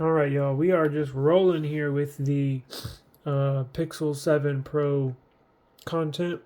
All right, y'all. We are just rolling here with the Pixel 7 Pro content.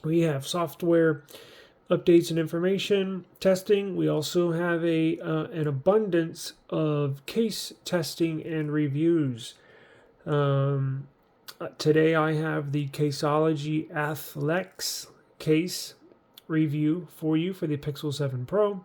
We have software updates and information testing. We also have an abundance of case testing and reviews. Today I have the Caseology Athlex case review for you for the Pixel 7 Pro.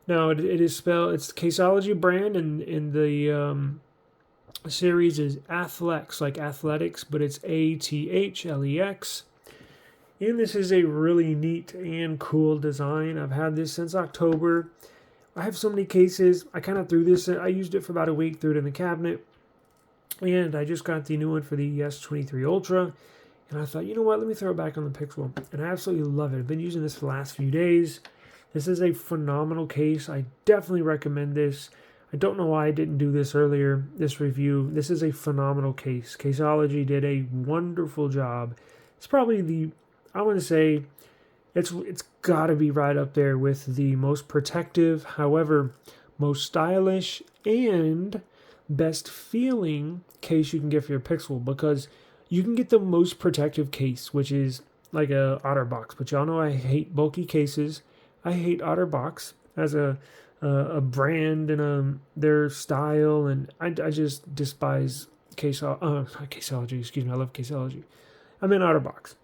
Now it is spelled. It's the Caseology brand, and in the series is Athlex, like athletics, but it's ATHLEX. And this is a really neat and cool design. I've had this since October. I have so many cases. I kind of threw this. I used it for about a week, threw it in the cabinet, and I just got the new one for the S23 Ultra. And I thought, you know what? Let me throw it back on the Pixel, and I absolutely love it. I've been using this for the last few days. This is a phenomenal case. I definitely recommend this. I don't know why I didn't do this earlier, this review. This is a phenomenal case. Caseology did a wonderful job. It's probably I want to say, it's got to be right up there with the most protective, however, most stylish and best feeling case you can get for your Pixel, because you can get the most protective case, which is like a OtterBox. But y'all know I hate bulky cases. I hate OtterBox as a brand and their style, and I just despise Caseology. Excuse me, I love Caseology. I'm in OtterBox.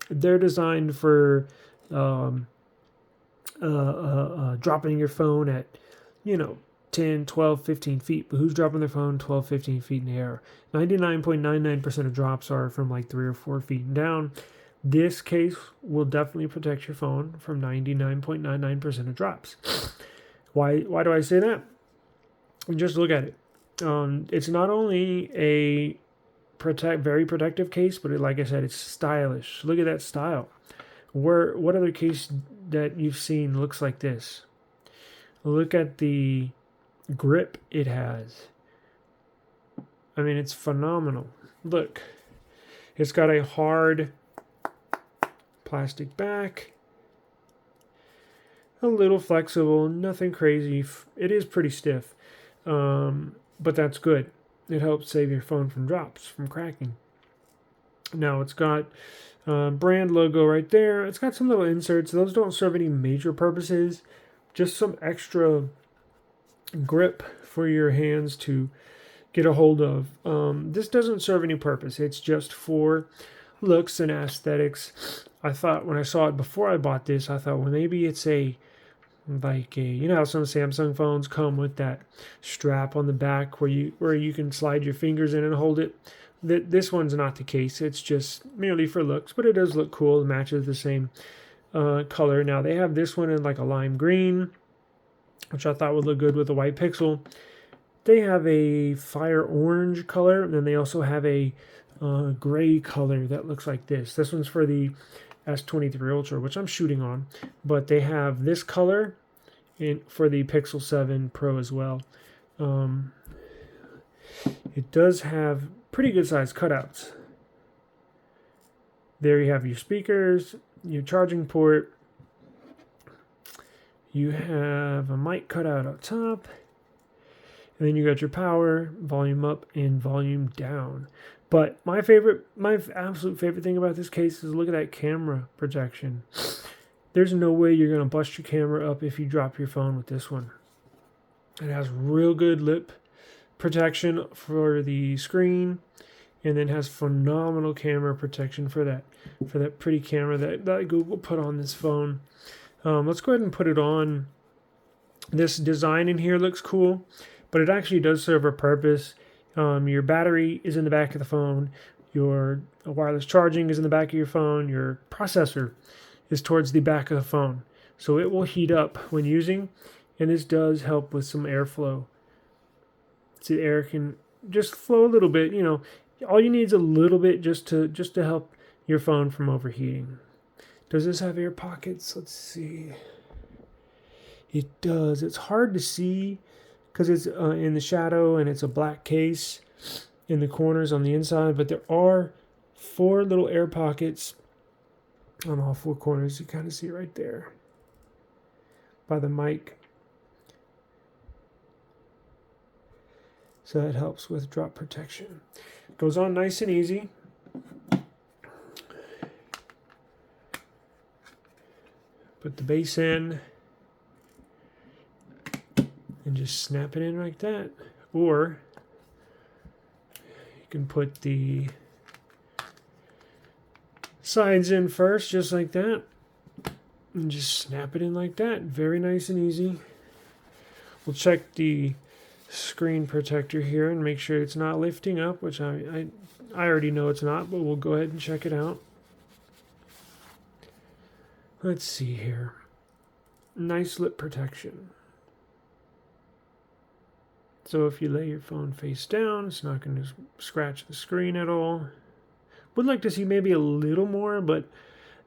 They're designed for dropping your phone at 10, 12, 15 feet. But who's dropping their phone 12, 15 feet in the air? 99.99% of drops are from like 3 or 4 feet down. This case will definitely protect your phone from 99.99% of drops. Why do I say that? Just look at it. It's not only a very protective case, but like I said, it's stylish. Look at that style. What other case that you've seen looks like this? Look at the grip it has. I mean, it's phenomenal. Look, it's got a hard plastic back, a little flexible, nothing crazy. It is pretty stiff, but that's good. It helps save your phone from drops, from cracking. Now it's got brand logo right there. It's got some little inserts. Those don't serve any major purposes. Just some extra grip for your hands to get a hold of. This doesn't serve any purpose. It's just for looks and aesthetics. I thought when I saw it before I bought this, I thought, well, maybe it's how some Samsung phones come with that strap on the back where you can slide your fingers in and hold it. This one's not the case. It's just merely for looks, but it does look cool. It matches the same color. Now they have this one in like a lime green, which I thought would look good with a white Pixel. They have a fire orange color, and then they also have a gray color that looks like this. This one's for the S23 Ultra, which I'm shooting on, but they have this color for the Pixel 7 Pro as well. It does have pretty good sized cutouts. There you have your speakers, your charging port. You have a mic cutout up top. And then you got your power, volume up, and volume down. But my absolute favorite thing about this case is look at that camera protection. There's no way you're going to bust your camera up if you drop your phone with this one. It has real good lip protection for the screen, and then has phenomenal camera protection for that pretty camera that Google put on this phone. Let's go ahead and put it on. This design in here looks cool, but it actually does serve a purpose. Your battery is in the back of the phone. Your wireless charging is in the back of your phone. Your processor is towards the back of the phone. So it will heat up when using, and this does help with some airflow. So the air can just flow a little bit. All you need is a little bit just to help your phone from overheating. Does this have air pockets? Let's see. It does. It's hard to see because it's in the shadow, and it's a black case in the corners on the inside, but there are 4 little air pockets on all 4 corners. You kind of see it right there by the mic. So that helps with drop protection. Goes on nice and easy. Put the base in and just snap it in like that. Or you can put the sides in first, just like that, and just snap it in like that. Very nice and easy. We'll check the screen protector here and make sure it's not lifting up, which I already know it's not, but we'll go ahead and check it out. Let's see here. Nice lip protection. So if you lay your phone face down, it's not going to scratch the screen at all. Would like to see maybe a little more, but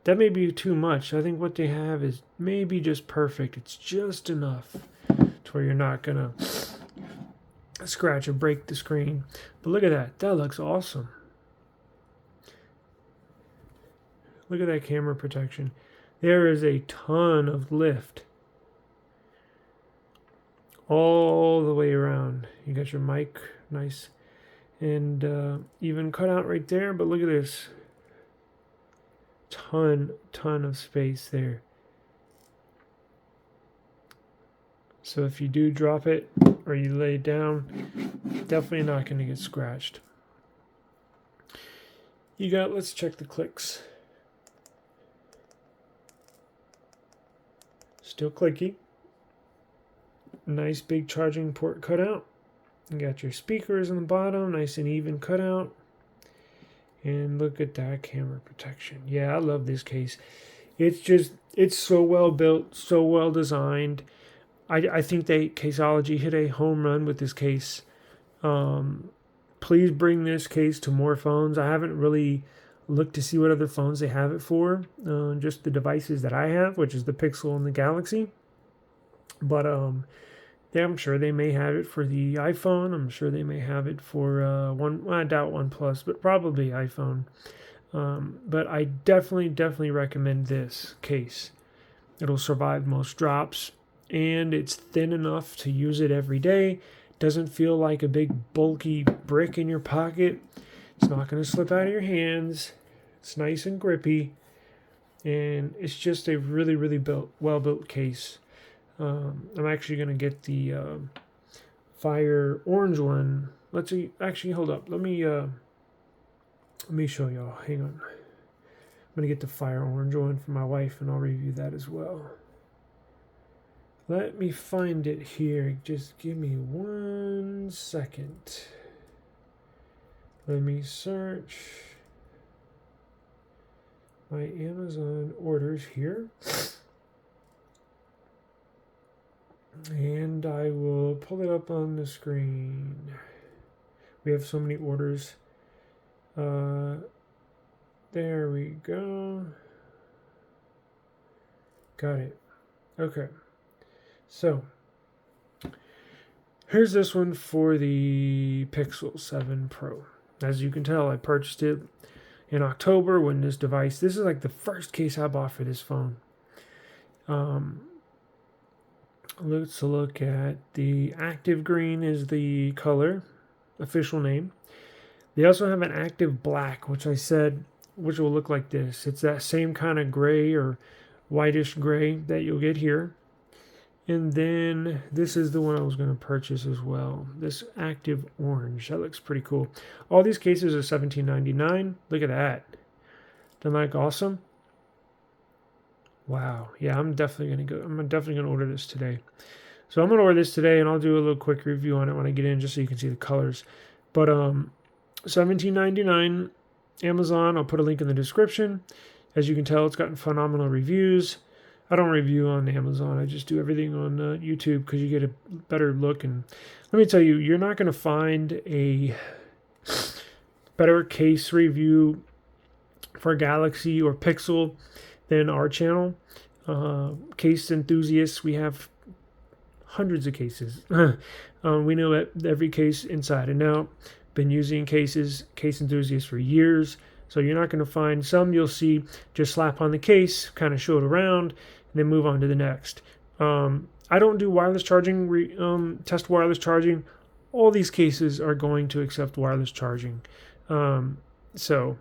that may be too much. I think what they have is maybe just perfect. It's just enough to where you're not going to scratch or break the screen. But look at that. That looks awesome. Look at that camera protection. There is a ton of lift all the way around. You got your mic, nice and even cutout right there. But look at this, ton of space there. So if you do drop it or you lay it down, definitely not going to get scratched. Let's check the clicks. Still clicky. Nice big charging port cutout. You got your speakers on the bottom, nice and even cutout. And look at that camera protection. Yeah, I love this case. It's so well built, so well designed. I think Caseology hit a home run with this case. Please bring this case to more phones. I haven't really looked to see what other phones they have it for. Just the devices that I have, which is the Pixel and the Galaxy. But yeah, I'm sure they may have it for the iPhone. I'm sure they may have it for I doubt OnePlus, but probably iPhone. But I definitely recommend this case. It'll survive most drops, and it's thin enough to use it every day. Doesn't feel like a big bulky brick in your pocket. It's not going to slip out of your hands. It's nice and grippy, and it's just a really well built case. I'm actually going to get the fire orange one. Let's see. Actually, hold up. Let me show y'all. Hang on. I'm going to get the fire orange one for my wife, and I'll review that as well. Let me find it here. Just give me 1 second. Let me search my Amazon orders here. And I will pull it up on the screen. We have so many orders. There we go. Got it. Okay. So, here's this one for the Pixel 7 Pro. As you can tell, I purchased it in October when this is like the first case I bought for this phone. Let's look at the active green is the color, official name. They also have an active black, which will look like this. It's that same kind of gray or whitish gray that you'll get here. And then this is the one I was going to purchase as well. This active orange. That looks pretty cool. All these cases are $17.99. Look at that. Doesn't that look awesome? Wow. Yeah, I'm definitely gonna order this today. So I'm gonna order this today, and I'll do a little quick review on it when I get in, just so you can see the colors. But $17.99 Amazon. I'll put a link in the description. As you can tell, it's gotten phenomenal reviews. I don't review on Amazon. I just do everything on YouTube because you get a better look. And let me tell you, you're not gonna find a better case review for Galaxy or Pixel than our channel. Case enthusiasts, we have hundreds of cases. We know every case inside and out. Been using case enthusiasts for years. So you're not going to find some you'll see just slap on the case, kind of show it around, and then move on to the next. I don't do wireless charging, test wireless charging all these cases are going to accept wireless charging. So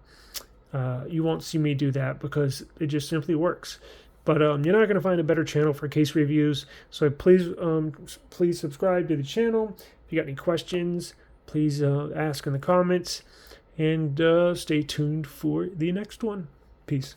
you won't see me do that because it just simply works. But you're not going to find a better channel for case reviews. So please subscribe to the channel. If you got any questions, please ask in the comments. And stay tuned for the next one. Peace.